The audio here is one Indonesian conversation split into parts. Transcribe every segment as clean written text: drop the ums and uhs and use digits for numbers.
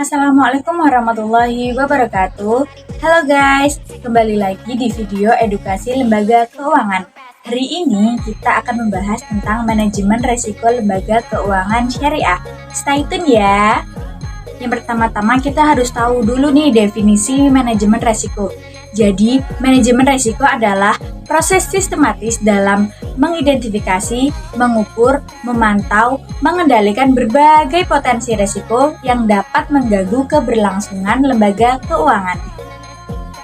Assalamualaikum warahmatullahi wabarakatuh. Halo guys, kembali lagi di video edukasi lembaga keuangan. Hari ini kita akan membahas tentang manajemen risiko lembaga keuangan syariah. Stay tune ya. Yang pertama-tama kita harus tahu dulu nih definisi manajemen risiko. Jadi, manajemen risiko adalah proses sistematis dalam mengidentifikasi, mengukur, memantau, mengendalikan berbagai potensi risiko yang dapat mengganggu keberlangsungan lembaga keuangan.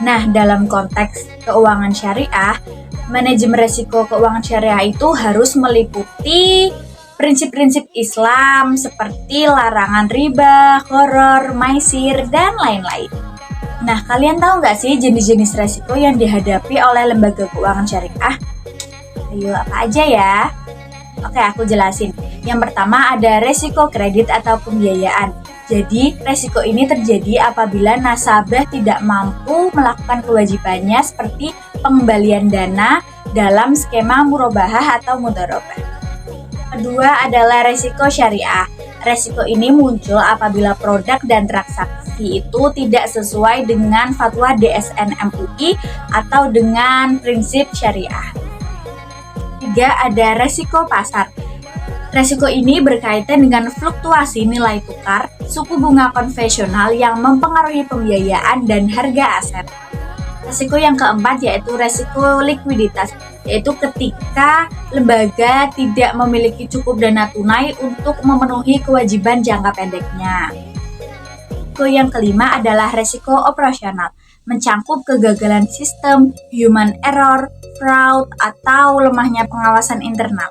Nah, dalam konteks keuangan syariah, manajemen risiko keuangan syariah itu harus meliputi prinsip-prinsip Islam seperti larangan riba, gharar, maisir, dan lain-lain. Nah, kalian tahu nggak sih jenis-jenis resiko yang dihadapi oleh lembaga keuangan syariah? Ayo, apa aja ya? Oke, aku jelasin. Yang pertama ada resiko kredit atau pembiayaan. Jadi, resiko ini terjadi apabila nasabah tidak mampu melakukan kewajibannya seperti pengembalian dana dalam skema murabahah atau mudharabah. Kedua adalah resiko syariah. Resiko ini muncul apabila produk dan transaksi itu tidak sesuai dengan fatwa DSN MUI atau dengan prinsip syariah. Tiga, ada resiko pasar. Resiko ini berkaitan dengan fluktuasi nilai tukar, suku bunga konvensional yang mempengaruhi pembiayaan dan harga aset. Resiko yang keempat yaitu resiko likuiditas, yaitu ketika lembaga tidak memiliki cukup dana tunai untuk memenuhi kewajiban jangka pendeknya. Resiko yang kelima adalah resiko operasional, mencangkup kegagalan sistem, human error, fraud, atau lemahnya pengawasan internal.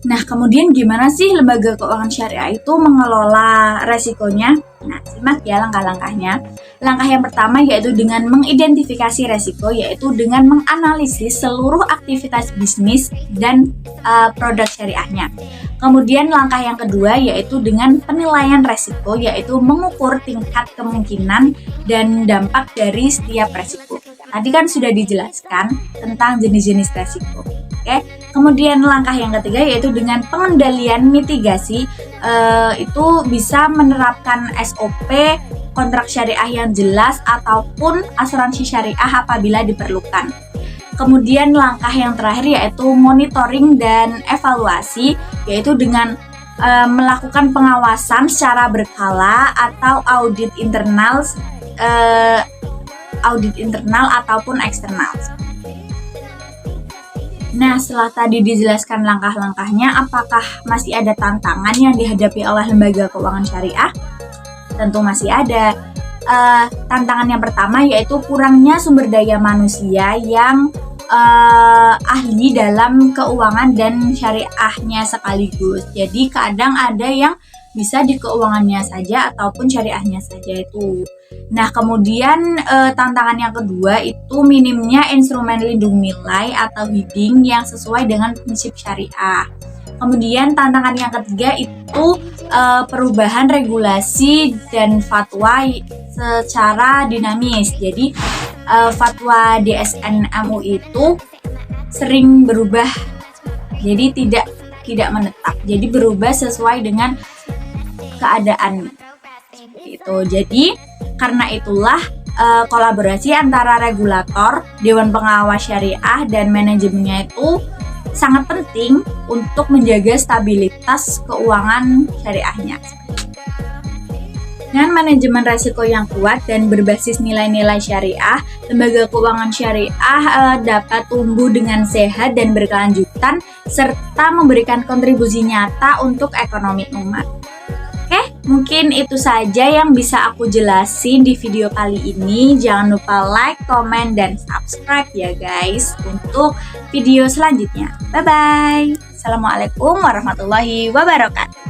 Nah, kemudian gimana sih lembaga keuangan syariah itu mengelola resikonya? Nah, simak ya langkah-langkahnya. Langkah yang pertama yaitu dengan mengidentifikasi resiko, yaitu dengan menganalisis seluruh aktivitas bisnis dan produk syariahnya. Kemudian langkah yang kedua yaitu dengan penilaian resiko, yaitu mengukur tingkat kemungkinan dan dampak dari setiap resiko. Tadi kan sudah dijelaskan tentang jenis-jenis resiko. Oke. Kemudian langkah yang ketiga yaitu dengan pengendalian mitigasi, itu bisa menerapkan SOP, kontrak syariah yang jelas ataupun asuransi syariah apabila diperlukan. Kemudian langkah yang terakhir yaitu monitoring dan evaluasi, yaitu dengan melakukan pengawasan secara berkala atau audit internal ataupun eksternal. Nah, setelah tadi dijelaskan langkah-langkahnya, apakah masih ada tantangan yang dihadapi oleh lembaga keuangan syariah? Tentu masih ada. Tantangan yang pertama yaitu kurangnya sumber daya manusia yang ahli dalam keuangan dan syariahnya sekaligus. Jadi kadang ada yang bisa di keuangannya saja ataupun syariahnya saja itu. Nah, kemudian tantangan yang kedua itu minimnya instrumen lindung nilai atau hedging yang sesuai dengan prinsip syariah. Kemudian tantangan yang ketiga itu perubahan regulasi dan fatwa secara dinamis. Jadi fatwa DSN MUI itu sering berubah. Jadi tidak menetap. Jadi berubah sesuai dengan keadaan. Itu. Jadi karena itulah kolaborasi antara regulator, Dewan Pengawas Syariah dan manajemennya itu sangat penting untuk menjaga stabilitas keuangan syariahnya. Dengan manajemen risiko yang kuat dan berbasis nilai-nilai syariah, lembaga keuangan syariah dapat tumbuh dengan sehat dan berkelanjutan serta memberikan kontribusi nyata untuk ekonomi umat. Oke, mungkin itu saja yang bisa aku jelasin di video kali ini. Jangan lupa like, komen, dan subscribe ya guys untuk video selanjutnya. Bye-bye. Assalamualaikum warahmatullahi wabarakatuh.